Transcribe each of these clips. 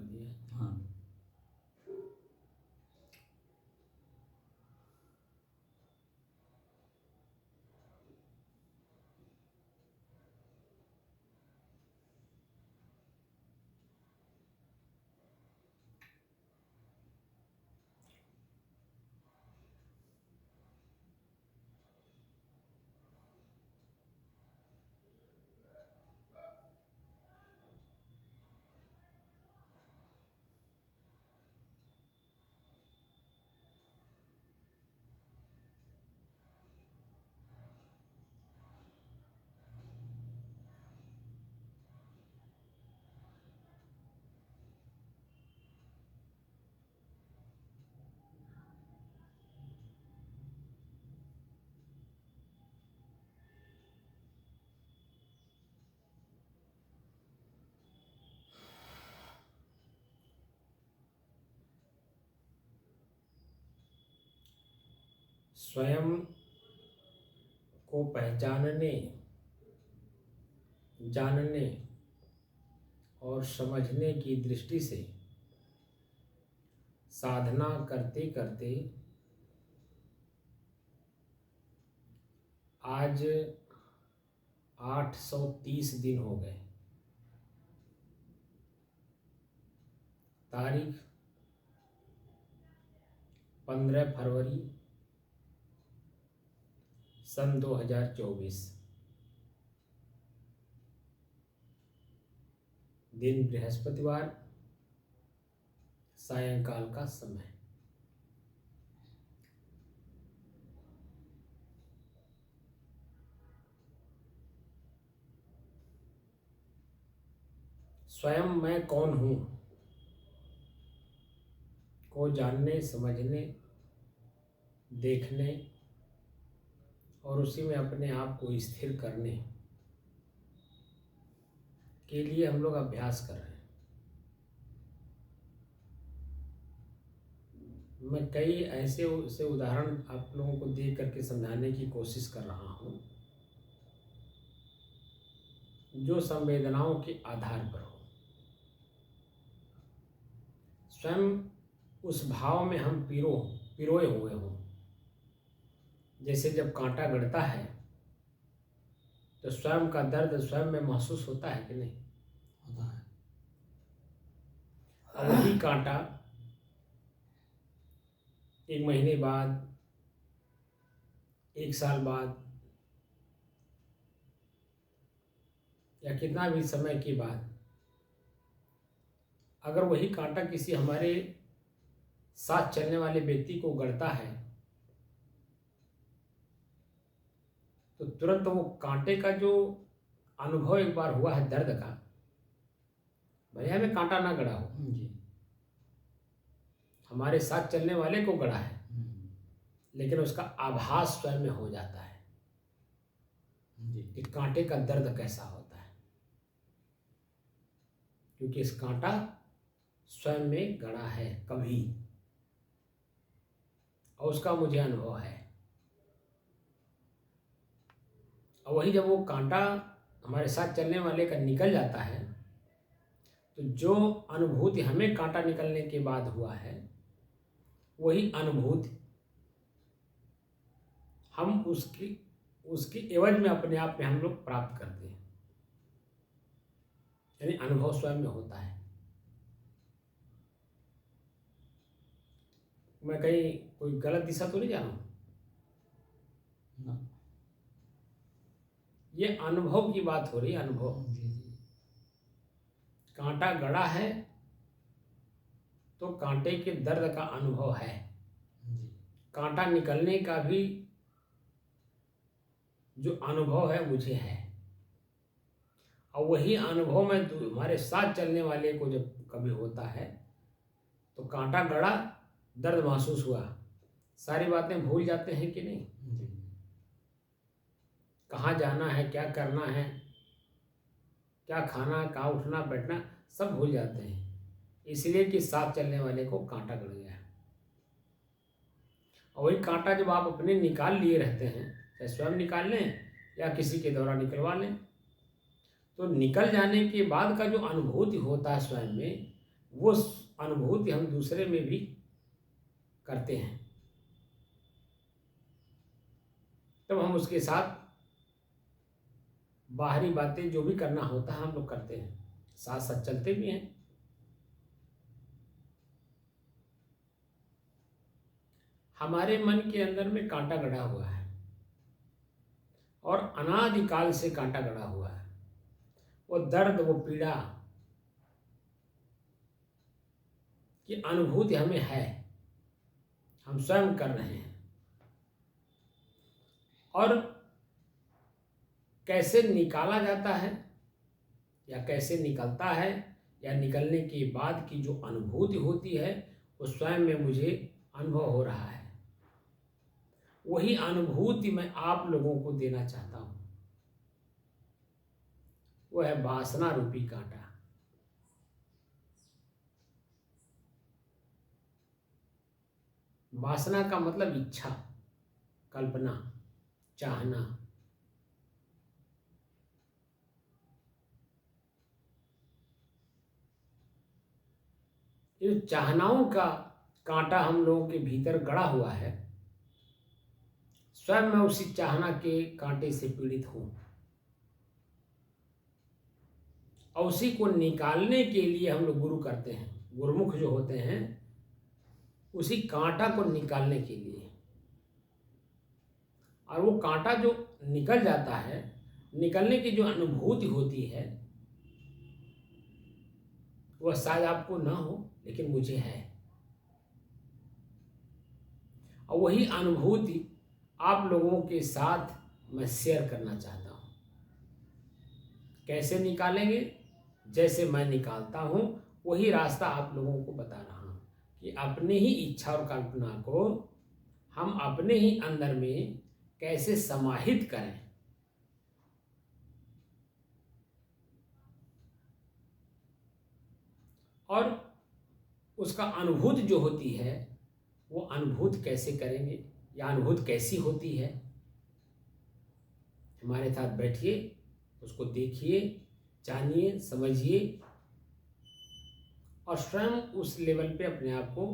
दिया। हाँ। स्वयं को पहचानने, जानने और समझने की दृष्टि से साधना करते करते आज 830 दिन हो गए। तारीख 15 फरवरी सन 2024, दिन बृहस्पतिवार, सायंकाल का समय। स्वयं मैं कौन हूँ को जानने, समझने, देखने और उसी में अपने आप को स्थिर करने के लिए हम लोग अभ्यास कर रहे हैं। मैं कई ऐसे उदाहरण आप लोगों को दे करके समझाने की कोशिश कर रहा हूँ जो संवेदनाओं के आधार पर हो। स्वयं उस भाव में हम पिरोए हुए हों। जैसे जब कांटा गड़ता है तो स्वयं का दर्द स्वयं में महसूस होता है कि नहीं? होता है। और वही कांटा 1 महीने बाद, 1 साल बाद या कितना भी समय के बाद अगर वही कांटा किसी हमारे साथ चलने वाले व्यक्ति को गड़ता है तो तुरंत वो कांटे का जो अनुभव एक बार हुआ है दर्द का, भैया में कांटा ना गड़ा हो जी। हमारे साथ चलने वाले को गड़ा है, लेकिन उसका आभास स्वयं में हो जाता है जी। कि कांटे का दर्द कैसा होता है, क्योंकि इस कांटा स्वयं में गड़ा है कभी और उसका मुझे अनुभव है। और वही जब वो कांटा हमारे साथ चलने वाले का निकल जाता है तो जो अनुभूति हमें कांटा निकलने के बाद हुआ है वही अनुभूति हम उसकी एवज में अपने आप में हम लोग प्राप्त करते हैं, यानी अनुभव स्वयं में होता है। मैं कहीं कोई गलत दिशा तो नहीं जा रहा हूँ? ये अनुभव की बात हो रही है। अनुभव, कांटा गड़ा है तो कांटे के दर्द का अनुभव है। कांटा निकलने का भी जो अनुभव है मुझे है। और वही अनुभव में हमारे साथ चलने वाले को जब कभी होता है तो कांटा गड़ा, दर्द महसूस हुआ, सारी बातें भूल जाते हैं कि नहीं? कहाँ जाना है, क्या करना है, क्या खाना, कहाँ उठना बैठना, सब भूल जाते हैं, इसलिए कि साथ चलने वाले को कांटा गड़ गया है। और वही कांटा जब आप अपने निकाल लिए रहते हैं, चाहे स्वयं निकाल लें या किसी के द्वारा निकलवा लें, तो निकल जाने के बाद का जो अनुभूति होता है स्वयं में, वो अनुभूति हम दूसरे में भी करते हैं। तब हम उसके साथ बाहरी बातें जो भी करना होता है हम लोग करते हैं, साथ साथ चलते भी हैं। हमारे मन के अंदर में कांटा गड़ा हुआ है और अनादिकाल से कांटा गड़ा हुआ है। वो दर्द, वो पीड़ा की अनुभूति हमें है, हम स्वयं कर रहे हैं। और कैसे निकाला जाता है या कैसे निकलता है या निकलने के बाद की जो अनुभूति होती है वो स्वयं में मुझे अनुभव हो रहा है। वही अनुभूति मैं आप लोगों को देना चाहता हूं। वो है वासना रूपी कांटा। वासना का मतलब इच्छा, कल्पना, चाहना। ये चाहनाओं का कांटा हम लोगों के भीतर गड़ा हुआ है, स्वयं मैं उसी चाहना के कांटे से पीड़ित हूं और उसी को निकालने के लिए हम लोग गुरु करते हैं। गुरुमुख जो होते हैं उसी कांटा को निकालने के लिए। और वो कांटा जो निकल जाता है, निकलने की जो अनुभूति होती है वह शायद आपको ना हो लेकिन मुझे है। और वही अनुभूति आप लोगों के साथ मैं शेयर करना चाहता हूं। कैसे निकालेंगे? जैसे मैं निकालता हूं वही रास्ता आप लोगों को बता रहा हूं कि अपने ही इच्छा और कल्पना को हम अपने ही अंदर में कैसे समाहित करें। और उसका अनुभूति जो होती है वो अनुभूति कैसे करेंगे या अनुभूति कैसी होती है। हमारे साथ बैठिए, उसको देखिए, जानिए, समझिए और स्वयं उस लेवल पे अपने आप को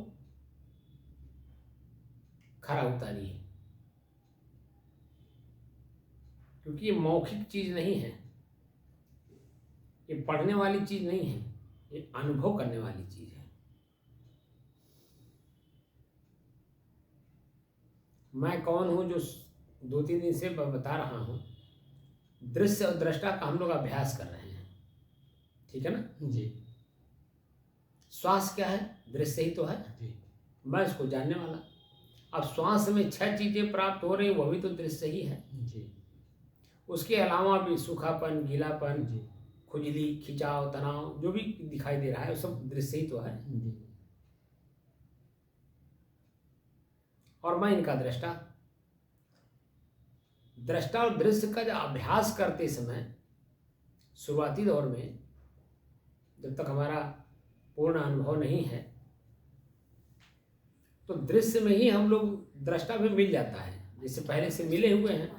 खरा उतारिए। क्योंकि ये मौखिक चीज नहीं है, ये पढ़ने वाली चीज नहीं है, ये अनुभव करने वाली चीज है। मैं कौन हूं जो 2-3 दिन से बता रहा हूं। दृश्य और दृष्टा का हम लोग अभ्यास कर रहे हैं, ठीक है ना जी। श्वास क्या है? दृश्य ही तो है जी। मैं इसको जानने वाला। अब श्वास में 6 चीजें प्राप्त हो रही, वह भी तो दृश्य ही है। जी। उसके अलावा भी सूखापन, गीलापन, जी। खुजली, खिंचाव, तनाव जो भी दिखाई दे रहा है वो सब दृश्य ही तो है। जी। और मैं इनका दृष्टा। दृष्टा और दृश्य का जो अभ्यास करते समय शुरुआती दौर में, जब तक हमारा पूर्ण अनुभव नहीं है, तो दृश्य में ही हम लोग दृष्टा भी मिल जाता है, जैसे पहले से मिले हुए हैं।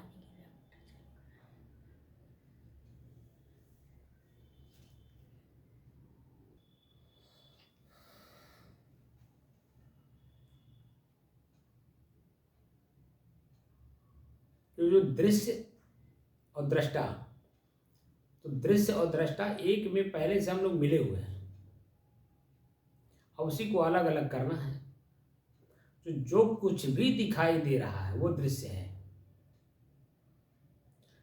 तो जो दृश्य और दृष्टा, तो दृश्य और दृष्टा एक में पहले से हम लोग मिले हुए हैं और उसी को अलग अलग करना है। तो जो कुछ भी दिखाई दे रहा है वो दृश्य है,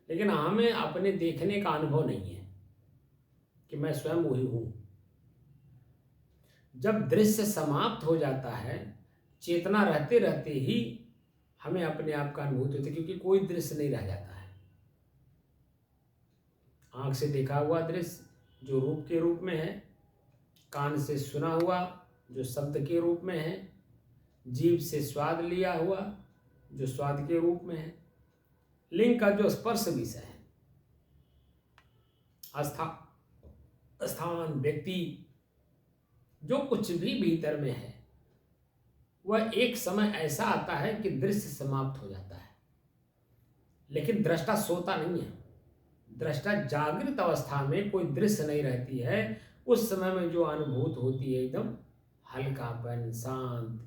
लेकिन हमें अपने देखने का अनुभव नहीं है कि मैं स्वयं वही हूं। जब दृश्य समाप्त हो जाता है, चेतना रहते रहते ही हमें अपने आप का अनुभूत होता है, क्योंकि कोई दृश्य नहीं रह जाता है। आंख से देखा हुआ दृश्य जो रूप के रूप में है, कान से सुना हुआ जो शब्द के रूप में है, जीभ से स्वाद लिया हुआ जो स्वाद के रूप में है, लिंग का जो स्पर्श विषय है, स्थान, व्यक्ति, जो कुछ भी भीतर में है, वह एक समय ऐसा आता है कि दृश्य समाप्त हो जाता है। लेकिन दृष्टा सोता नहीं है। दृष्टा जागृत अवस्था में कोई दृश्य नहीं रहती है, उस समय में जो अनुभूत होती है एकदम हल्कापन, शांत,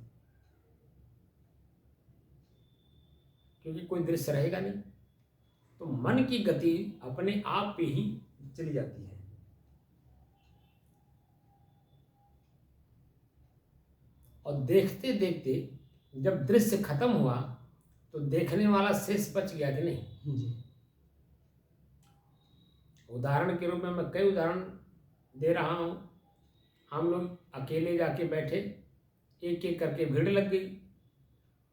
क्योंकि कोई दृश्य रहेगा नहीं, तो मन की गति अपने आप पे ही चली जाती है। और देखते देखते जब दृश्य खत्म हुआ तो देखने वाला शेष बच गया कि नहीं। जी। उदाहरण के रूप में मैं कई उदाहरण दे रहा हूँ। हम लोग अकेले जाके बैठे, एक एक करके भीड़ लग गई,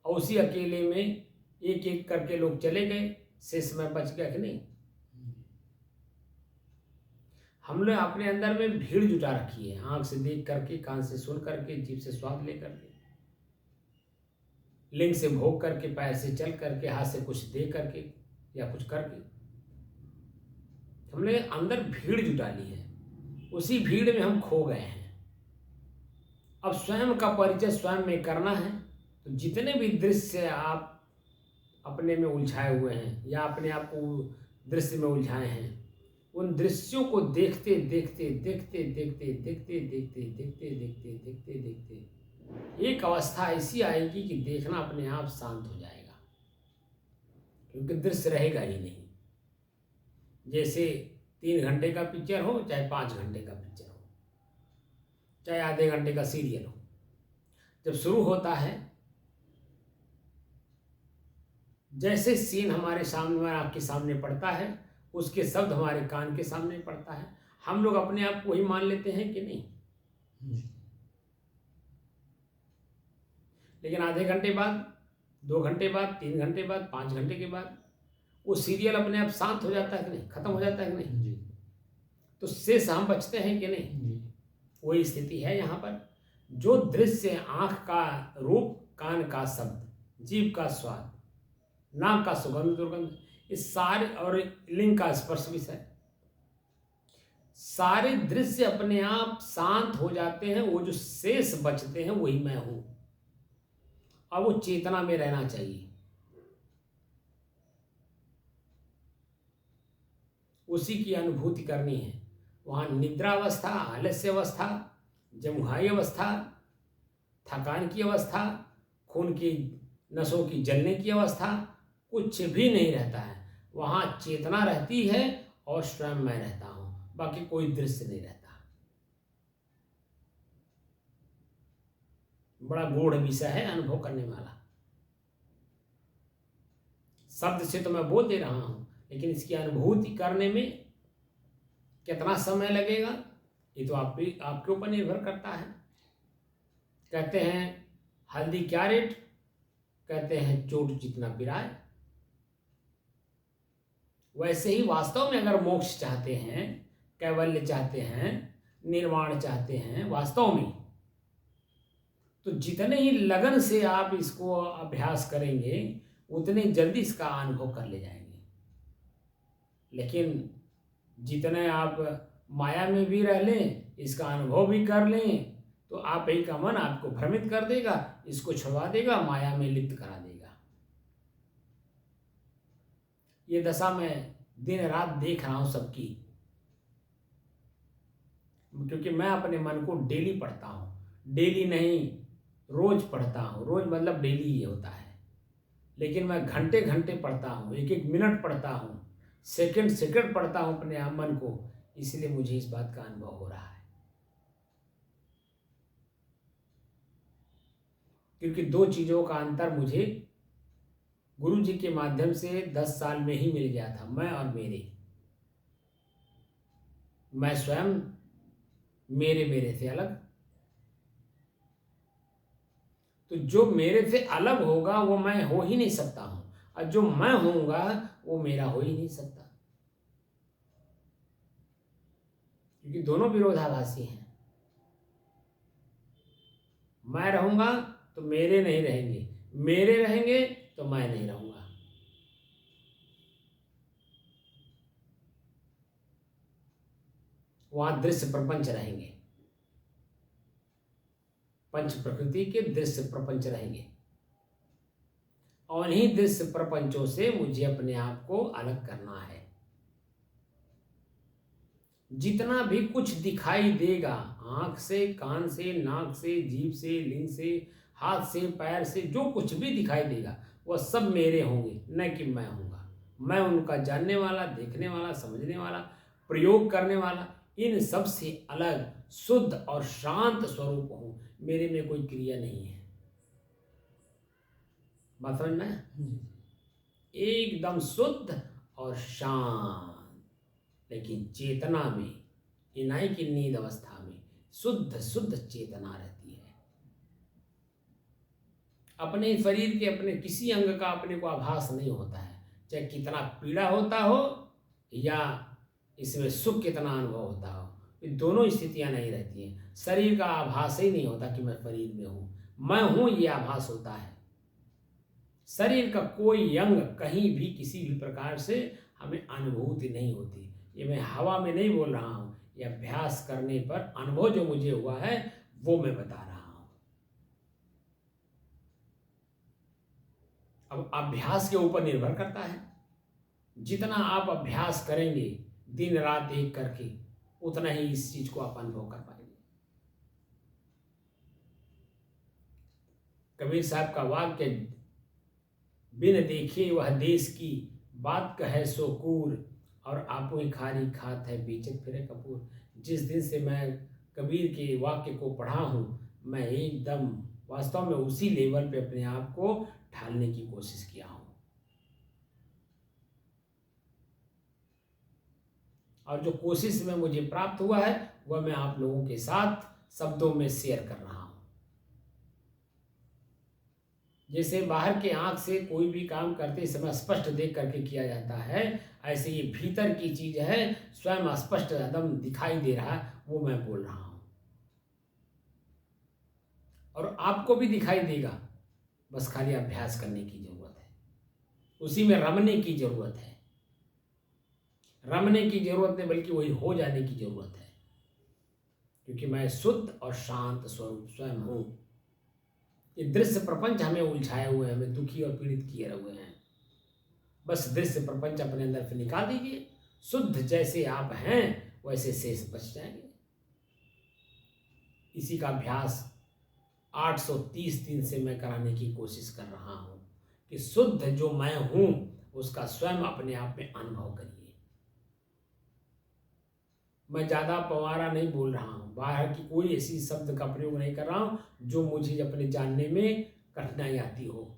और उसी अकेले में एक एक करके लोग चले गए, शेष में बच गया कि नहीं। हम लोग अपने अंदर में भीड़ जुटा रखी है, आंख से देख करके, कान से सुन करके, जीभ से स्वाद ले करके, लिंग से भोग करके, पैर से चल करके, हाथ से कुछ दे करके या कुछ करके हमने अंदर भीड़ जुटा ली है। उसी भीड़ में हम खो गए हैं। अब स्वयं का परिचय स्वयं में करना है, तो जितने भी दृश्य आप अपने में उलझाए हुए हैं या अपने आप को दृश्य में उलझाए हैं, उन दृश्यों को देखते देखते देखते देखते देखते देखते देखते देखते देखते देखते एक अवस्था ऐसी आएगी कि देखना अपने आप शांत हो जाएगा, क्योंकि दृश्य रहेगा ही नहीं। जैसे 3 घंटे का पिक्चर हो, चाहे 5 घंटे का पिक्चर हो, चाहे आधे घंटे का सीरियल हो, जब शुरू होता है, जैसे सीन हमारे सामने, आँख के सामने पड़ता है, उसके शब्द हमारे कान के सामने पड़ता है, हम लोग अपने आप को वही मान लेते हैं कि नहीं। लेकिन आधे घंटे बाद, 2 घंटे बाद, 3 घंटे बाद, 5 घंटे के बाद वो सीरियल अपने आप शांत हो जाता है कि नहीं, खत्म हो जाता है कि नहीं। जी। तो शेष हम बचते हैं कि नहीं। जी। वही स्थिति है यहाँ पर। जो दृश्य आँख का रूप, कान का शब्द, जीभ का स्वाद, नाक का सुगंध दुर्गंध, इस सारे, और लिंग का स्पर्श विषय, सारे दृश्य अपने आप शांत हो जाते हैं। वो जो शेष बचते हैं वही मैं हूं। और वो चेतना में रहना चाहिए, उसी की अनुभूति करनी है। वहाँ निद्रा अवस्था, आलस्य अवस्था, जमुहाई अवस्था, थकान की अवस्था, खून की नसों की जलने की अवस्था, कुछ भी नहीं रहता है। वहाँ चेतना रहती है और स्वयं मैं रहता हूँ, बाकी कोई दृश्य नहीं रहता। बड़ा गूढ़ विषय है, अनुभव करने वाला। शब्द से तो मैं बोल दे रहा हूँ, लेकिन इसकी अनुभूति करने में कितना समय लगेगा ये तो आपके ऊपर निर्भर करता है। कहते हैं हल्दी क्या रेट, कहते हैं चोट जितना पिराए। वैसे ही वास्तव में अगर मोक्ष चाहते हैं, कैवल्य चाहते हैं, निर्वाण चाहते हैं वास्तव में, तो जितने ही लगन से आप इसको अभ्यास करेंगे उतने जल्दी इसका अनुभव कर ले जाएंगे। लेकिन जितने आप माया में भी रह लें, इसका अनुभव भी कर लें, तो आप ही का मन आपको भ्रमित कर देगा, इसको छुड़वा देगा, माया में लिप्त करा देगा। ये दशा मैं दिन रात देख रहा हूं सबकी, क्योंकि मैं अपने मन को डेली पढ़ता हूं। डेली नहीं, रोज पढ़ता हूं। रोज मतलब डेली ही होता है, लेकिन मैं घंटे घंटे पढ़ता हूं, एक एक मिनट पढ़ता हूं, सेकंड सेकंड पढ़ता हूं अपने आप मन को। इसलिए मुझे इस बात का अनुभव हो रहा है, क्योंकि 2 चीज़ों का अंतर मुझे गुरु जी के माध्यम से 10 साल में ही मिल गया था। मैं और मेरे, मैं स्वयं, मेरे से अलग। तो जो मेरे से अलग होगा वो मैं हो ही नहीं सकता हूं, और जो मैं होऊंगा वो मेरा हो ही नहीं सकता, क्योंकि दोनों विरोधाभासी हैं। मैं रहूंगा तो मेरे नहीं रहेंगे, मेरे रहेंगे तो मैं नहीं रहूंगा। वहां दृश्य प्रपंच रहेंगे, पंच प्रकृति के दृश्य प्रपंच रहेंगे, और इन्हीं दृश्य प्रपंचों से मुझे अपने आप को अलग करना है। जितना भी कुछ दिखाई देगा, आँख से, कान से, नाक से, जीभ से, लिंग से, हाथ से, पैर से, जो कुछ भी दिखाई देगा वह सब मेरे होंगे, न कि मैं हूँगा। मैं उनका जानने वाला, देखने वाला, समझने वाला, प्रयोग करने वाला, इन सब से अलग शुद्ध और शांत स्वरूप हूँ। मेरे में कोई क्रिया नहीं है। बात समझ में आया? एकदम शुद्ध और शांत, लेकिन चेतना में, इनाई की नींद अवस्था में शुद्ध शुद्ध चेतना रहती है। अपने शरीर के अपने किसी अंग का अपने को आभास नहीं होता है, चाहे कितना पीड़ा होता हो या इसमें सुख कितना अनुभव होता हो, ये दोनों स्थितियां नहीं रहती हैं। शरीर का आभास ही नहीं होता कि मैं शरीर में हूँ, मैं हूँ, ये आभास होता है। शरीर का कोई अंग कहीं भी किसी भी प्रकार से हमें अनुभूति नहीं होती। ये मैं हवा में नहीं बोल रहा हूँ, ये अभ्यास करने पर अनुभव जो मुझे हुआ है वो मैं बता रहा हूँ। अब अभ्यास के ऊपर निर्भर करता है। जितना आप अभ्यास करेंगे दिन रात एक करके, उतना ही इस चीज को आप अनुभव कर पाएंगे। कबीर साहब का वाक्य, बिन देखे वह देश की बात कहे सो कूर, और आपो ही खारी खात है बेचत फिरे कपूर। जिस दिन से मैं कबीर के वाक्य को पढ़ा हूँ, मैं एकदम वास्तव में उसी लेवल पे अपने आप को ढालने की कोशिश किया हूँ। और जो कोशिश में मुझे प्राप्त हुआ है वह मैं आप लोगों के साथ शब्दों में शेयर कर रहा हूँ। जैसे बाहर के आंख से कोई भी काम करते समय स्पष्ट देख करके किया जाता है, ऐसे ये भीतर की चीज है, स्वयं स्पष्ट एकदम दिखाई दे रहा है, वो मैं बोल रहा हूं। और आपको भी दिखाई देगा, बस खाली अभ्यास करने की जरूरत है, उसी में रमने की जरूरत है। रमने की जरूरत नहीं, बल्कि वही हो जाने की जरूरत है, क्योंकि मैं शुद्ध और शांत स्वरूप स्वयं हूं। ये दृश्य प्रपंच हमें उलझाए हुए हैं, हमें दुखी और पीड़ित किए हुए हैं। बस दृश्य प्रपंच अपने अंदर से निकाल दीजिए, शुद्ध जैसे आप हैं वैसे शेष बच जाएंगे। इसी का अभ्यास 830 दिन से मैं कराने की कोशिश कर रहा हूं कि शुद्ध जो मैं हूं उसका स्वयं अपने आप में अनुभव करिए। मैं ज्यादा पवारा नहीं बोल रहा हूं, बाहर की कोई ऐसी शब्द का प्रयोग नहीं कर रहा हूं जो मुझे अपने जानने में कठिनाई आती हो।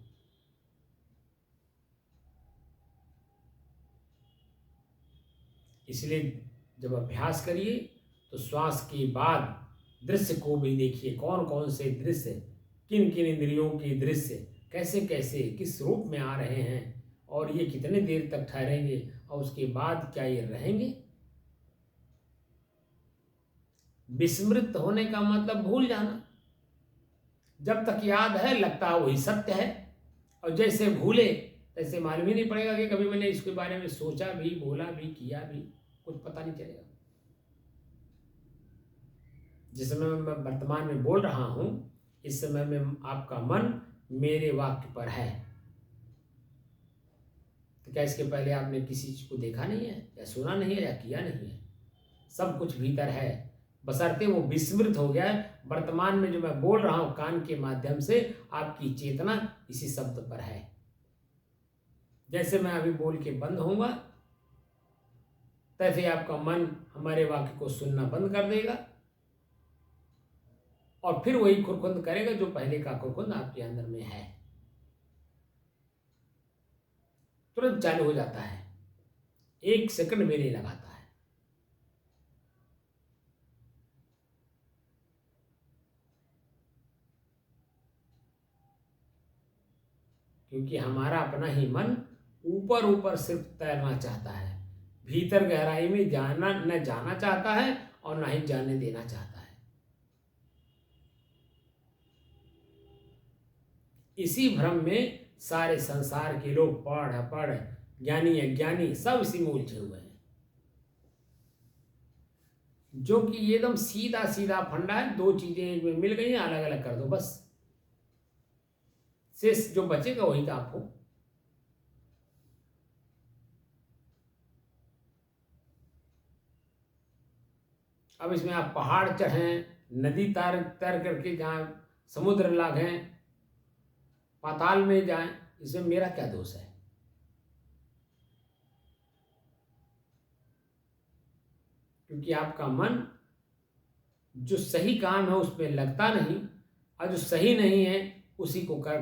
इसलिए जब अभ्यास करिए तो श्वास के बाद दृश्य को भी देखिए, कौन कौन से दृश्य, किन किन इंद्रियों के दृश्य कैसे कैसे किस रूप में आ रहे हैं, और ये कितने देर तक ठहरेंगे, और उसके बाद क्या ये रहेंगे। विस्मृत होने का मतलब भूल जाना। जब तक याद है लगता है वही सत्य है, और जैसे भूले तैसे मालूम ही नहीं पड़ेगा कि कभी मैंने इसके बारे में सोचा भी, बोला भी, किया भी, कुछ पता नहीं चलेगा। जिस समय मैं वर्तमान में बोल रहा हूं, इस समय में आपका मन मेरे वाक्य पर है। तो क्या इसके पहले आपने किसी चीज को देखा नहीं है, या सुना नहीं है, या किया नहीं है? सब कुछ भीतर है, बशर्ते वो विस्मृत हो गया है। वर्तमान में जो मैं बोल रहा हूं कान के माध्यम से, आपकी चेतना इसी शब्द पर है। जैसे मैं अभी बोल के बंद होऊंगा, तैसे आपका मन हमारे वाक्य को सुनना बंद कर देगा, और फिर वही खुरखुंद करेगा जो पहले का खुरखुंद आपके अंदर में है। तुरंत चालू हो जाता है, 1 सेकंड में नहीं लगाता है। क्योंकि हमारा अपना ही मन ऊपर ऊपर सिर्फ तैरना चाहता है, भीतर गहराई में जाना न जाना चाहता है और न ही जाने देना चाहता है। इसी भ्रम में सारे संसार के लोग पढ़ पढ़, ज्ञानी अज्ञानी सब इसी में उलझे हुए हैं, जो कि ये एकदम सीधा सीधा फंडा है। 2 चीजें एक में मिल गई हैं, अलग अलग कर दो बस, शेष जो बचेगा वही का आप हो। अब इसमें आप पहाड़ चढ़ें, नदी तार तैर करके जाएं, समुद्र लाघें, पाताल में जाएं, इसमें मेरा क्या दोष है? क्योंकि आपका मन जो सही काम है उसमें लगता नहीं, और जो सही नहीं है उसी को कर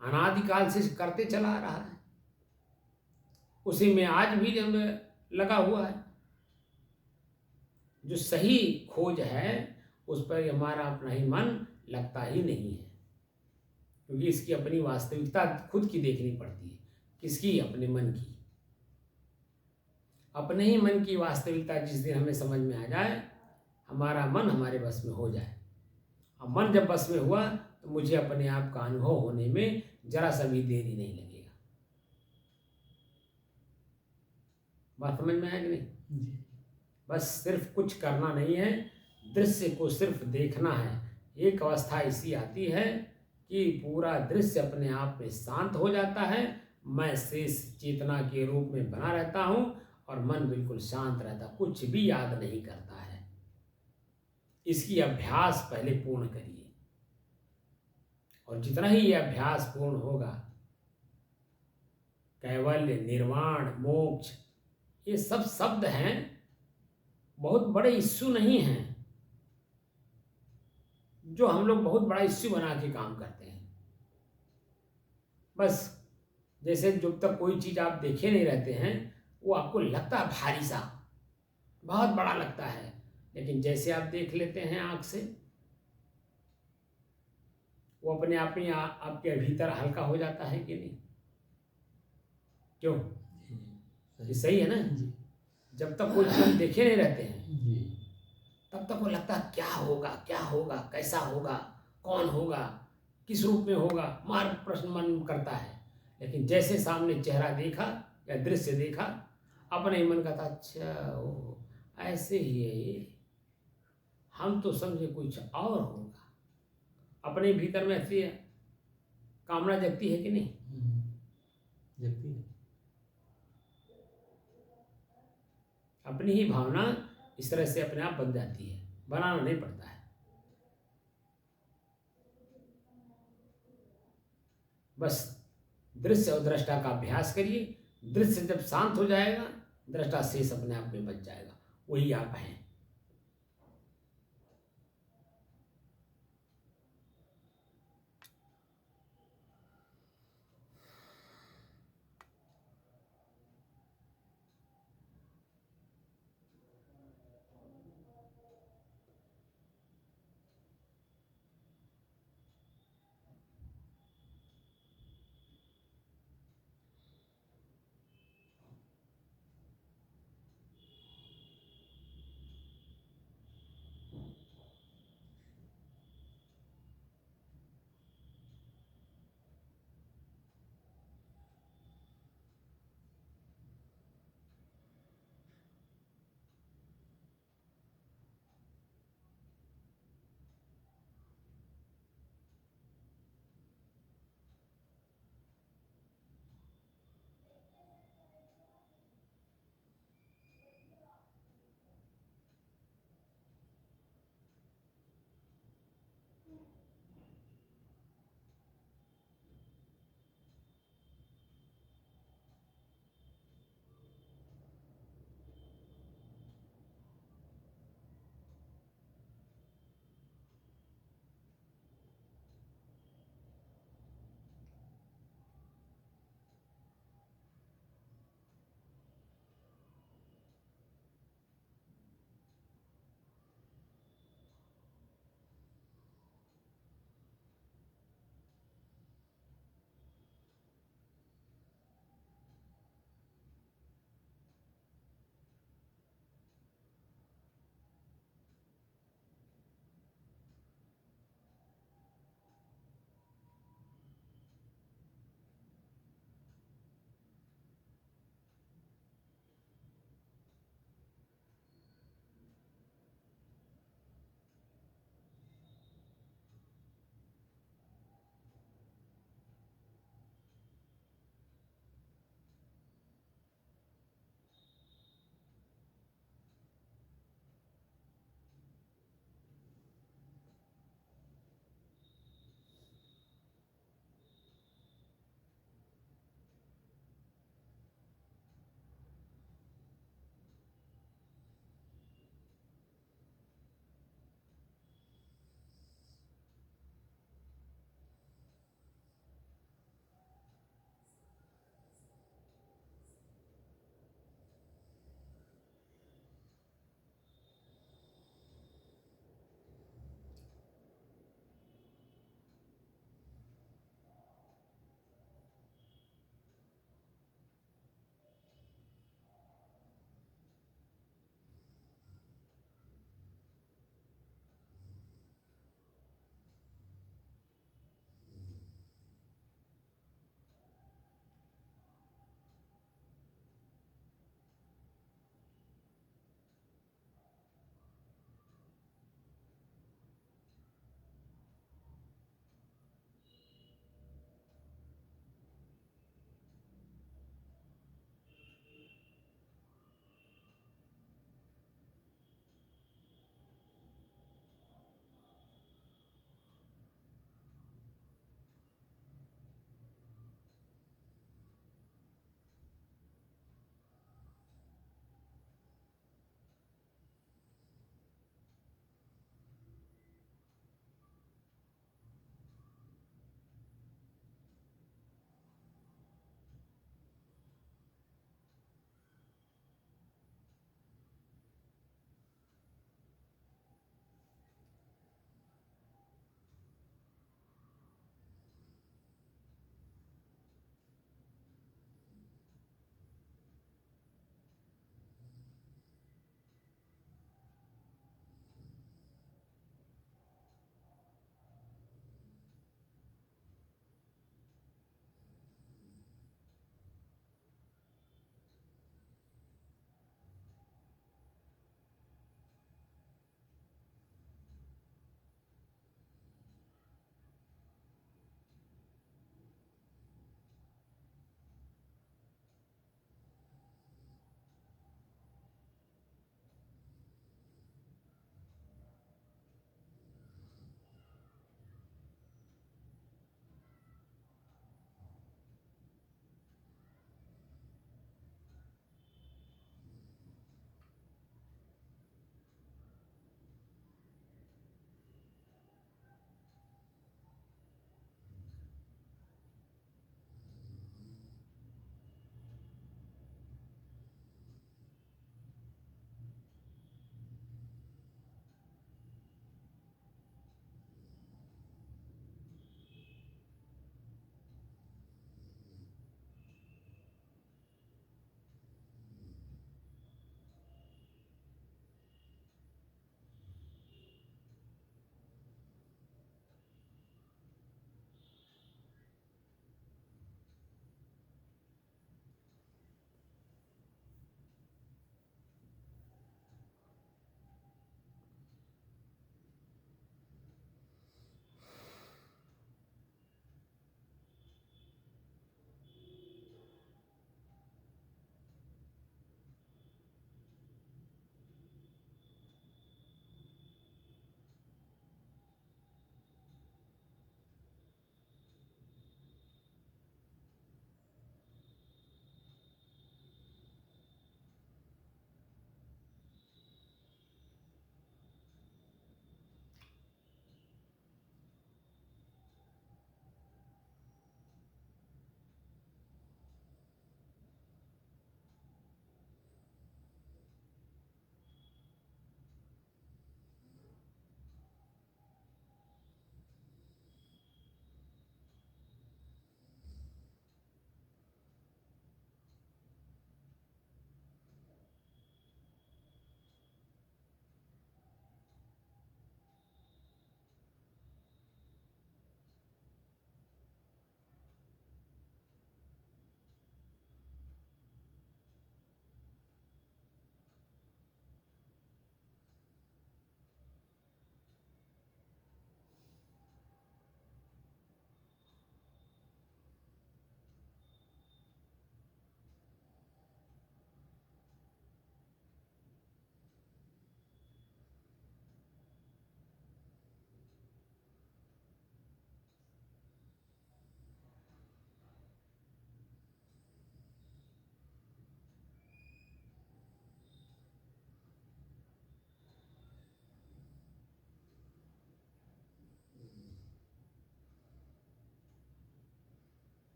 अनादिकाल से करते चला आ रहा है, उसी में आज भी जब लगा हुआ है। जो सही खोज है उस पर हमारा अपना ही मन लगता ही नहीं है, क्योंकि इसकी अपनी वास्तविकता खुद की देखनी पड़ती है। किसकी? अपने मन की। अपने ही मन की वास्तविकता जिस दिन हमें समझ में आ जाए, हमारा मन हमारे बस में हो जाए, और मन जब बस में हुआ तो मुझे अपने आप का अनुभव होने में जरा सा भी देरी नहीं लगेगा। बात समझ में आया कि नहीं? जी। बस सिर्फ कुछ करना नहीं है, दृश्य को सिर्फ देखना है। एक अवस्था ऐसी आती है कि पूरा दृश्य अपने आप में शांत हो जाता है, मैं शेष चेतना के रूप में बना रहता हूँ, और मन बिल्कुल शांत रहता, कुछ भी याद नहीं करता है। इसकी अभ्यास पहले पूर्ण करिए, और जितना ही ये अभ्यास पूर्ण होगा, कैवल्य, निर्वाण, मोक्ष, ये सब शब्द हैं, बहुत बड़े इश्यू नहीं हैं जो हम लोग बहुत बड़ा इश्यू बना के काम करते हैं। बस जैसे जब तक कोई चीज़ आप देखे नहीं रहते हैं, वो आपको लगता है भारी सा, बहुत बड़ा लगता है, लेकिन जैसे आप देख लेते हैं आँख से, वो अपने आप में आपके भीतर हल्का हो जाता है कि नहीं? क्यों? ये सही है ना? जी। जब तक कोई चीज़ हम देखे नहीं रहते हैं, जी। तब तक वो लगता है क्या होगा, क्या होगा, कैसा होगा, कौन होगा, किस रूप में होगा, मार्ग प्रश्न मन करता है। लेकिन जैसे सामने चेहरा देखा या दृश्य देखा, अपने ही मन कहता अच्छा ओ ऐसे ही है ये, हम तो समझे कुछ और होगा। अपने भीतर में ऐसी कामना जगती है कि नहीं? जगती है। अपनी ही भावना इस तरह से अपने आप बन जाती है, बनाना नहीं पड़ता है। बस दृश्य और दृष्टा का अभ्यास करिए, दृश्य जब शांत हो जाएगा, दृष्टा शेष अपने आप में बच जाएगा, वही आप हैं।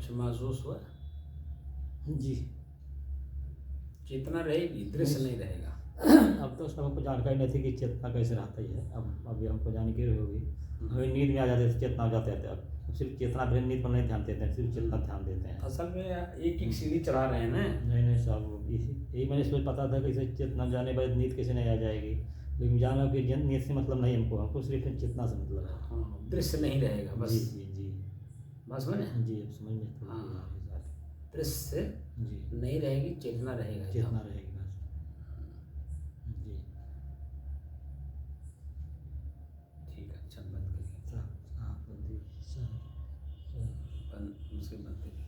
कुछ महसूस हुआ? जी। चेतना रहेगी, दृश्य नहीं रहेगा। अब तो उसमें हमको जानकारी नहीं थी कि चेतना कैसे रहता ही है। अब अभी हमको जानकारी होगी। हमें नींद में आ जाते थे, चेतना हो जाते थे। अब सिर्फ चेतना पर नींद पर नहीं ध्यान देते हैं, सिर्फ चेतना ध्यान देते हैं। असल में एक एक सीढ़ी चढ़ा रहे हैं ना। नहीं साहब, यही मैंने सोच पता था कि इसे चेतना जाने के बाद नींद कैसे नहीं आ जाएगी, लेकिन जाना कि नींद से मतलब नहीं हमको सिर्फ चेतना से मतलब है। हाँ, दृश्य नहीं रहेगा बस। जी जी जी। बस समझे? जी अब समझ में थोड़ी हाँ। आ रही बात। दृश्य जी, नहीं रहेगी, चेतना रहेगा। चेतना रहेगी बस। जी ठीक है, अच्छा बंद करिए। साहब बंदी उसके बंद करिए।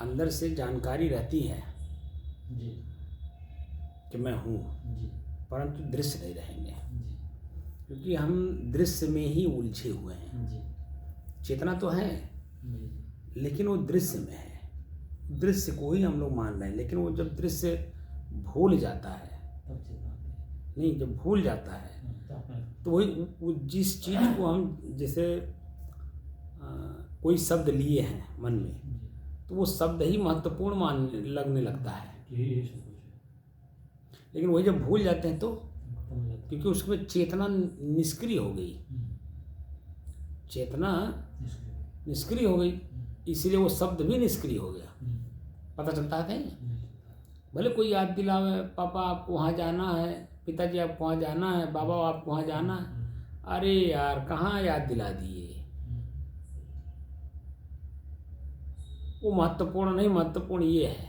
अंदर से जानकारी रहती है जी कि मैं हूँ, जी परंतु दृश्य नहीं रहेंगे, जी क्योंकि हम दृश्य में ही उलझे हुए हैं। जी चेतना तो है, जी लेकिन वो दृश्य में है। दृश्य को ही हम लोग मान रहे हैं, लेकिन वो जब दृश्य भूल जाता है, तब चेतना आती है। नहीं, जब भूल जाता है तो अपने तो वही वो जिस चीज़ को हम जैसे कोई शब्द लिए हैं मन में, जी तो वो शब्द ही महत्वपूर्ण लगने लगता है। यही सब कुछ है। लेकिन वही जब भूल जाते हैं तो, खत्म हो जाता है। क्योंकि उसमें चेतना निष्क्रिय हो गई, चेतना निष्क्रिय हो गई, इसीलिए वो शब्द भी निष्क्रिय हो गया। पता चलता है कहीं? भले कोई याद दिलावे, पापा आपको वहाँ जाना है, पिताजी आपको वहाँ जाना है, बाबा आपको वहाँ जाना है, अरे यार कहाँ याद दिला दिए। वो महत्वपूर्ण नहीं, महत्वपूर्ण ये है,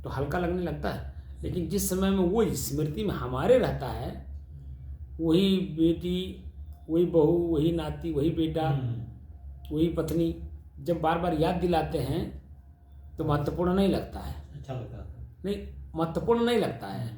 तो हल्का लगने लगता है। लेकिन जिस समय में वो स्मृति में हमारे रहता है, वही बेटी, वही बहू, वही नाती, वही बेटा, वही पत्नी जब बार बार याद दिलाते हैं तो महत्वपूर्ण नहीं लगता है। अच्छा लगता है। नहीं, महत्वपूर्ण नहीं लगता है,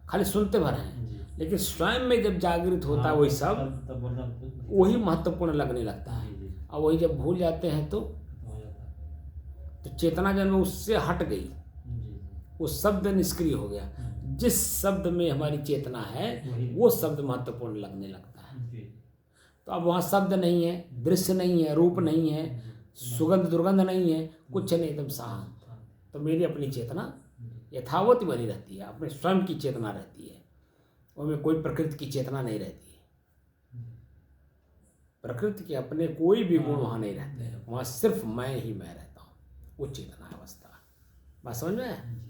खाली सुनते भर हैं। जी। लेकिन स्वयं में जब जागृत होता है वही सब, तब बोलना वही महत्वपूर्ण लगने लगता है। जी जी और वही जब भूल जाते हैं तो हो जाता है। तो चेतना जब उससे हट गई, जी वो शब्द निष्क्रिय हो गया। जिस शब्द में हमारी चेतना है वो शब्द महत्वपूर्ण लगने लगता है। जी तो अब वहाँ शब्द नहीं है, दृश्य नहीं है, रूप नहीं है, सुगंध दुर्गंध नहीं है, कुछ नहीं, एकदम शांत। तो मेरी अपनी चेतना यथावत बनी रहती है, अपने स्वयं की चेतना रहती है, उसमें कोई प्रकृति की चेतना नहीं रहती है। प्रकृति के अपने कोई भी गुण वहाँ नहीं रहते हैं, वहाँ सिर्फ मैं ही मैं रहता हूँ। वो चेतना अवस्था, बात समझ में?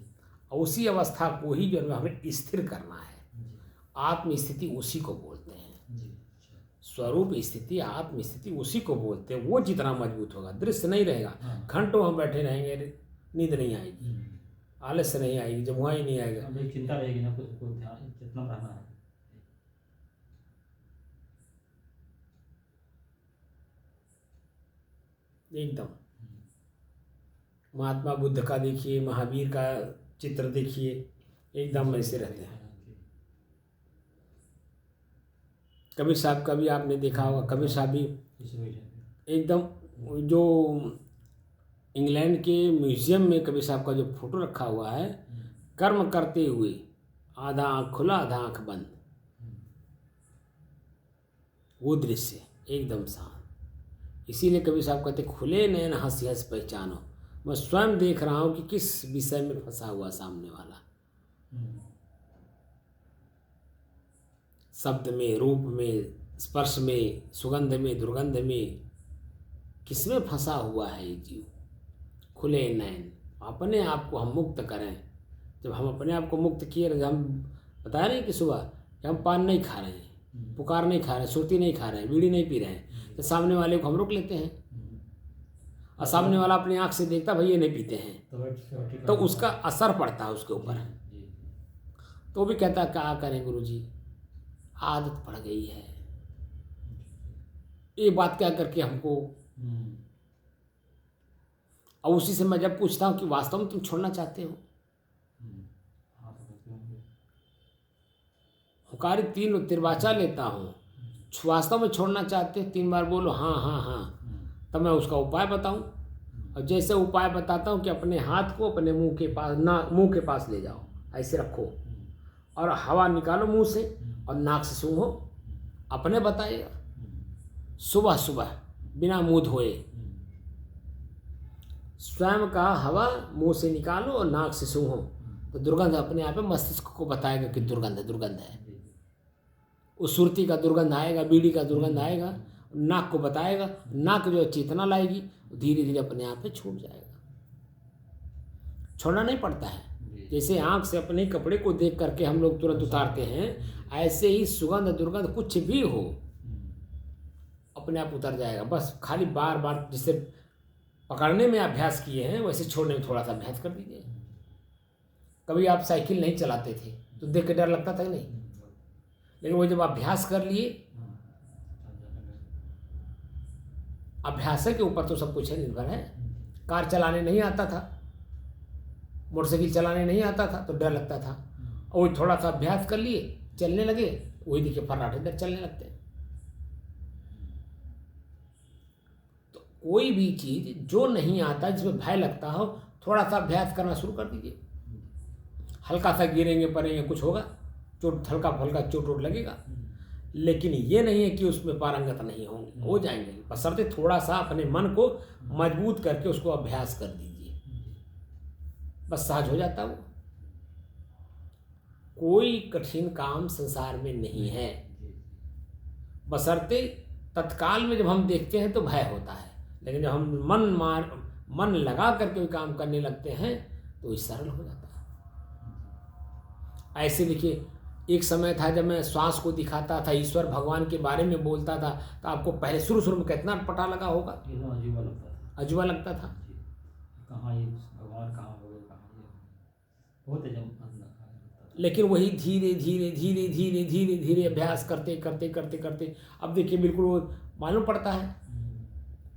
और उसी अवस्था को ही जो हमें स्थिर करना है। आत्म स्थिति उसी को बोलते हैं, स्वरूप स्थिति, आत्म स्थिति उसी को बोलते हैं। वो जितना मजबूत होगा, दृश्य नहीं रहेगा। घंटों हम बैठे रहेंगे, नींद नहीं आएगी, आलस्य नहीं आएगी, जब वहाँ ही नहीं आएगा। अब एक चिंता रहेगी ना, कुछ को ध्यान जितना रहना है। एकदम महात्मा बुद्ध का देखिए, महावीर का चित्र देखिए, एकदम ऐसे रहते हैं। कबीर साहब का भी आपने देखा होगा, कबीर साहब भी एकदम, जो इंग्लैंड के म्यूजियम में कबीर साहब का जो फोटो रखा हुआ है, कर्म करते हुए आधा आँख खुला आधा आँख बंद, वो दृश्य एकदम शांत। इसीलिए कबीर साहब कहते खुले नयन हंस हंस पहचानो, मैं स्वयं देख रहा हूँ कि किस विषय में फंसा हुआ सामने वाला। शब्द में, रूप में, स्पर्श में, सुगंध में, दुर्गंध में, किसमें फंसा हुआ है ये जीव। खुले नयन, अपने आप को हम मुक्त करें। जब हम अपने आप को मुक्त किए, जब हम बताया नहीं कि सुबह कि हम पान नहीं खा रहे हैं, पुकार नहीं खा रहे हैं, सुरती नहीं खा रहे हैं, बीड़ी नहीं पी रहे हैं, तो सामने वाले को हम रोक लेते हैं, और सामने वाला अपनी आँख से देखता भाई ये नहीं पीते हैं, तो उसका असर पड़ता है उसके ऊपर। तो वो भी कहता है क्या करें गुरुजी, आदत पड़ गई है। ये बात क्या करके हमको, और उसी से मैं जब पूछता हूँ कि वास्तव में तुम छोड़ना चाहते हो, हुकारी 3 तिरवाचा लेता हूँ, वास्तव में छोड़ना चाहते हो 3 बार बोलो हाँ हाँ हाँ, तब मैं उसका उपाय बताऊँ। और जैसे उपाय बताता हूँ कि अपने हाथ को अपने मुंह के पास, मुंह के पास ले जाओ, ऐसे रखो और हवा निकालो मुंह से और नाक से सूंघो, अपने बताइएगा। सुबह सुबह बिना मुंह धोए। स्वयं का हवा मुंह से निकालो और नाक से सूंघो तो दुर्गंध अपने आप में मस्तिष्क को बताएगा कि दुर्गंध है। उस सुरती का दुर्गंध आएगा, बीड़ी का दुर्गंध आएगा, नाक को बताएगा। नाक जो चेतना लाएगी धीरे धीरे अपने आप में छूट जाएगा। छोड़ना नहीं पड़ता है। जैसे आँख से अपने कपड़े को देख करके हम लोग तुरंत उतारते हैं, ऐसे ही सुगंध दुर्गंध कुछ भी हो अपने आप उतर जाएगा। बस खाली बार बार जिससे पकड़ने में अभ्यास किए हैं वैसे छोड़ने में थोड़ा सा अभ्यास कर दीजिए। कभी आप साइकिल नहीं चलाते थे तो देख के डर लगता था नहीं, लेकिन वो जब अभ्यास कर लिए, अभ्यास के ऊपर तो सब कुछ है निर्भर है। कार चलाने नहीं आता था, मोटरसाइकिल चलाने नहीं आता था तो डर लगता था, और थोड़ा सा अभ्यास कर लिए, चलने लगे, वही देखिए फर्राटे इधर चलने लगते हैं। तो कोई भी चीज जो नहीं आता, जिसमें भय लगता हो, थोड़ा सा अभ्यास करना शुरू कर दीजिए। हल्का सा गिरेंगे पड़ेंगे कुछ होगा, चोट हल्का फल्का चोट लगेगा, लेकिन ये नहीं है कि उसमें पारंगत नहीं होंगे, हो जाएंगे। बशर्ते थोड़ा सा अपने मन को मजबूत करके उसको अभ्यास कर दीजिए, बस सहज हो जाता वो। कोई कठिन काम संसार में नहीं है, बशर्ते तत्काल में जब हम देखते हैं तो भय होता है, लेकिन जब हम मन लगा करके कोई काम करने लगते हैं तो ये सरल हो जाता है। ऐसे देखिए, एक समय था जब मैं श्वास को दिखाता था, ईश्वर भगवान के बारे में बोलता था, तो आपको पहले शुरू में कितना पता लगा होगा, अजूबा लगता था। कहाँ ये भगवान कहाँ हो गए, कहाँ ये बहुत अजब। लेकिन वही धीरे धीरे धीरे धीरे धीरे धीरे अभ्यास करते करते करते करते अब देखिए बिल्कुल मालूम पड़ता है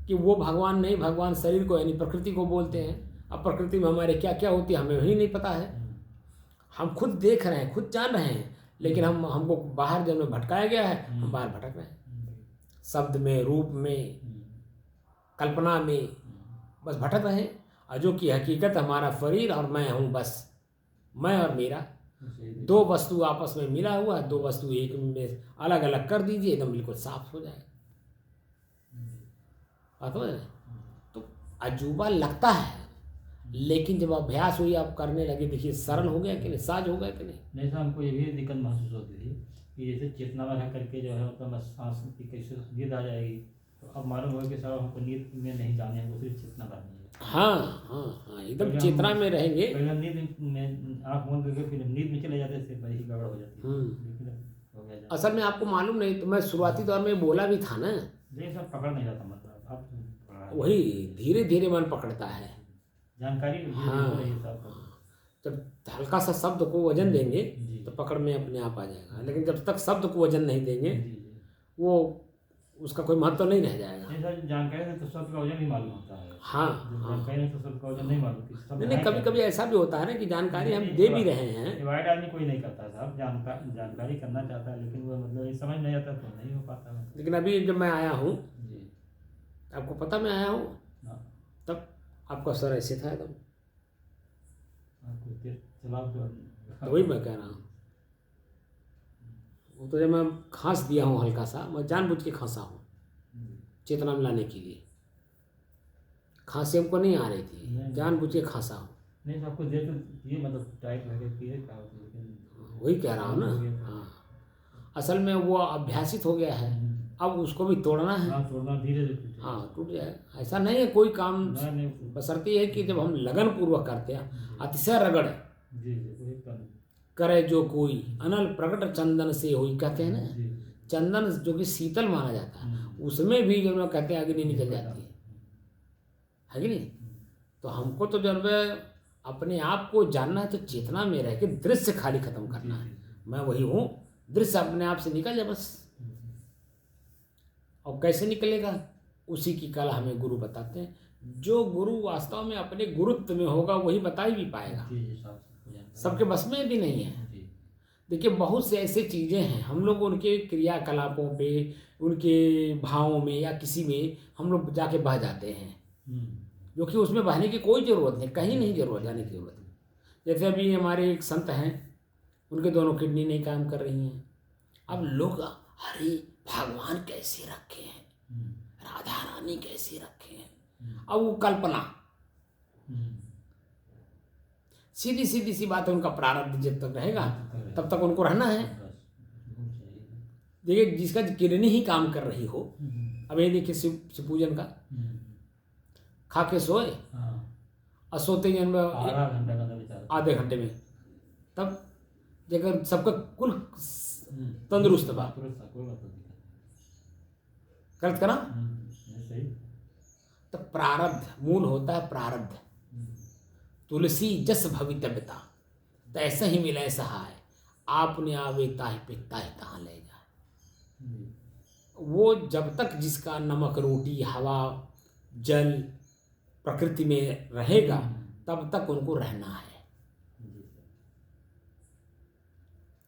कि वो भगवान नहीं, भगवान शरीर को यानी प्रकृति को बोलते हैं। अब प्रकृति में हमारे क्या क्या होती है हमें ही नहीं पता है। हम खुद देख रहे हैं, खुद जान रहे हैं, लेकिन हमको बाहर जब में भटकाया गया है, हम बाहर भटक रहे हैं, शब्द में, रूप में, कल्पना में बस भटक रहे हैं। और जो कि हकीकत हमारा शरीर और मैं हूँ, बस मैं और मेरा दो वस्तु आपस में मिला हुआ है। दो वस्तु एक में अलग अलग कर दीजिए, एकदम बिल्कुल साफ हो जाए। बात समझ रहे? तो अजूबा लगता है, लेकिन जब अभ्यास हुई, आप करने लगे, देखिए सरल हो गया कि नहीं, साज हो गया कि नहीं। नहीं सर, हमको ये भी दिक्कत महसूस होती थी कि जैसे चेतना में रह करके जो है मतलब सांस की कैसे नींद आ जाएगी, तो अब मालूम हो कि सर हमको नींद में नहीं जाने, हमको सिर्फ चेतना करनी है। हाँ, एकदम चेतना में रहेंगे। पहले नींद में आँख बंद करके फिर नींद में चले जाते थे, वही गड़बड़ हो जाती है। लेकिन हो गया असल में आपको मालूम नहीं, तो मैं शुरुआती दौर में बोला भी था ना, नहीं सर पकड़ नहीं जाता, मतलब आप वही धीरे धीरे मन पकड़ता है। जानकारी हाँ, जब हल्का सा शब्द को वजन देंगे तो पकड़ में अपने आप आ जाएगा, लेकिन जब तक शब्द को वजन नहीं देंगे वो उसका कोई महत्व नहीं रह जाएगा। नहीं सर, जानकारी से तो शब्द का वजन नहीं मालूम होता है। हाँ, जानकारी में तो शब्द का वजन नहीं मालूम। नहीं, कभी कभी ऐसा भी होता है ना कि जानकारी हम दे भी रहे हैं। डिवाइड आदमी कोई नहीं करता साहब, जानकारी करना चाहता है, लेकिन वो मतलब ये समझ नहीं आता तो नहीं हो पाता। लेकिन अभी जब मैं आया हूँ, जी आपको पता मैं आया हूँ, तब आपका सर ऐसे था एकदम। तो वही मैं कह रहा हूँ, वो तो जब मैं खांस दिया हूँ हल्का सा, मैं जानबूझ के खांसा हूँ चेतना में लाने के लिए। खांसी हमको नहीं आ रही थी, जानबूझ के खांसा हूँ। नहीं आपको देर तो ये मतलब टाइट लगे पिए क्या होता है, लेकिन वही कह रहा हूँ ना। हाँ, असल में वो अभ्यासित हो गया है, अब उसको भी तोड़ना है। हाँ, तोड़ना धीरे धीरे। हाँ, टूट जाएगा, ऐसा नहीं है कोई काम। बशर्ते है कि जब हम लगन पूर्वक करते हैं, अतिशय रगड़ करे जो कोई अनल प्रकट चंदन से हुई, कहते हैं ना, चंदन जो कि शीतल माना जाता है, उसमें भी जो लोग कहते हैं अग्नि निकल जाती है कि नहीं। तो हमको तो जब अपने आप को जानना है तो चेतना में रह के दृश्य खाली खत्म करना है। मैं वही हूँ, दृश्य अपने आप से निकल जाए बस। और कैसे निकलेगा, उसी की कला हमें गुरु बताते हैं। जो गुरु वास्तव में अपने गुरुत्व में होगा वही बता ही भी पाएगा, सबके बस में भी नहीं है। देखिए बहुत से ऐसे चीज़ें हैं, हम लोग उनके क्रियाकलापों पे, उनके भावों में या किसी में हम लोग जाके बह जाते हैं, जो कि उसमें बहने की कोई ज़रूरत नहीं, कहीं नहीं जरूरत जाने की ज़रूरत है। जैसे अभी हमारे एक संत हैं, उनके दोनों किडनी नहीं काम कर रही हैं। अब लोग अरे भगवान कैसे रखे हैं, राधा रानी कैसी रखे हैं। अब वो कल्पना, सीधी सीधी सी बात है, उनका प्रारब्ध जब तक रहेगा तब तक उनको रहना है। देखिए जिसका किडनी ही काम कर रही हो, अब ये देखिए शिव पूजन का, खा के सोए और सोते जन आधे घंटे में, तब जगह सबका कुल तंदुरुस्त बा, गलत करा। तो प्रारब्ध मूल होता है प्रारब्ध। तुलसी जस भवितव्यता, तो ऐसा ही मिले सहाय, आपने आवे ताहि पे ताहि तहाँ ले जाए। वो जब तक जिसका नमक रोटी हवा जल प्रकृति में रहेगा तब तक उनको रहना है।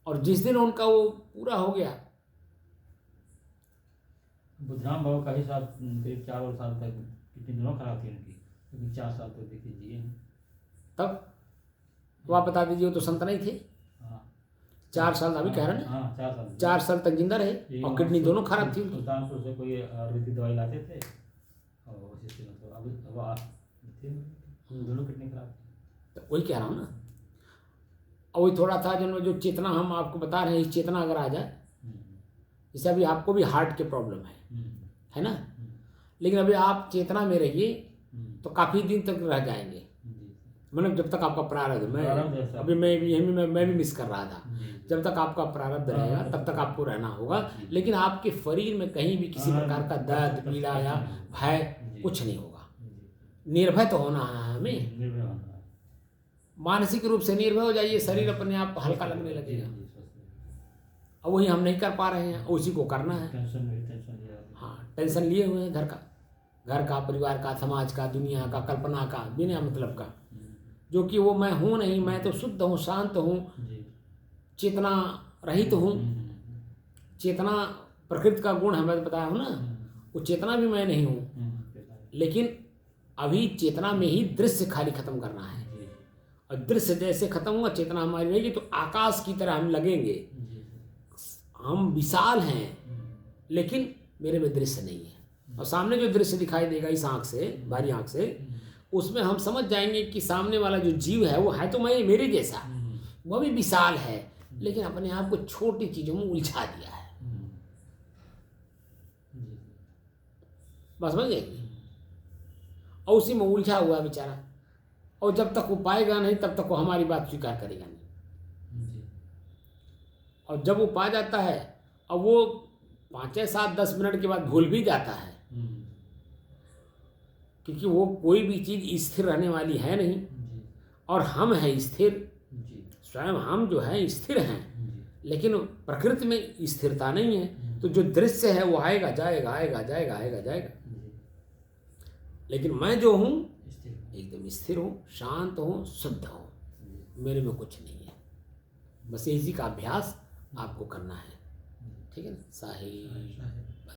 और जिस दिन उनका वो पूरा हो गया, बुद्धराम बाबू का ही साथ करीब 4 साल तक कितनी दिनों खराब थी उनकी, क्योंकि 4 साल तक देखिए जिए। तब तो आप बता दीजिए, वो तो संत नहीं थे। 4 साल अभी कह रहे हैं ना, 4 साल तक जिंदा रहे और किडनी दोनों खराब थी। सुल्तानपुर से कोई आयुर्वेदिक दवाई लाते थे और उसी से मतलब अब दोनों किडनी खराब थी। तो वही कह रहा हूँ ना। और वही थोड़ा था जो चेतना हम आपको बता रहे हैं, इस चेतना अगर आ जाए, जैसे अभी आपको भी हार्ट के प्रॉब्लम है ना, लेकिन अभी आप चेतना में रहिए तो काफ़ी दिन तक रह जाएंगे, मतलब जब तक आपका प्रारब्ध, मैं भी मिस कर रहा था, जब तक आपका प्रारब्ध रहेगा तब तक आपको रहना होगा। लेकिन आपके शरीर में कहीं भी किसी प्रकार का दर्द पीड़ा या भय कुछ नहीं होगा। निर्भय तो होना है हमें, मानसिक रूप से निर्भय हो जाइए, शरीर अपने आप हल्का लगने लगेगा। और वही हम नहीं कर पा रहे हैं, उसी को करना है। हाँ, टेंशन लिए हुए हैं घर का परिवार का समाज का दुनिया का कल्पना का बिना मतलब का, जो कि वो मैं हूँ नहीं। मैं तो शुद्ध हूँ, शांत हूँ, चेतना रहित हूँ। चेतना प्रकृति का गुण है, मैं बताया हूँ ना, वो चेतना भी मैं नहीं हूँ। लेकिन अभी चेतना में ही दृश्य खाली खत्म करना है, और दृश्य जैसे खत्म हुआ चेतना हमारी रहेगी तो आकाश की तरह हम लगेंगे। हम विशाल हैं लेकिन मेरे में दृश्य नहीं है, और सामने जो दृश्य दिखाई देगा इस आँख से, बाहरी आँख से, उसमें हम समझ जाएंगे कि सामने वाला जो जीव है वो है तो मैं मेरे जैसा, वह भी विशाल है, लेकिन अपने आप को छोटी चीजों में उलझा दिया है। बस समझ गए, और उसी में उलझा हुआ बेचारा, और जब तक वो पाएगा नहीं तब तक वो हमारी बात स्वीकार करेगा नहीं। और जब वो पा जाता है, अब वो 5 7 10 मिनट के बाद भूल भी जाता है, क्योंकि वो कोई भी चीज स्थिर रहने वाली है नहीं, और हम हैं स्थिर, स्वयं हम जो है स्थिर हैं, लेकिन प्रकृति में स्थिरता नहीं है। तो जो दृश्य है वो आएगा जाएगा आएगा जाएगा आएगा जाएगा, लेकिन मैं जो हूँ एकदम स्थिर हूँ, शांत हूँ, शुद्ध हूँ, मेरे में कुछ नहीं है। बस इसी का अभ्यास आपको करना है, ठीक है ना। साहिब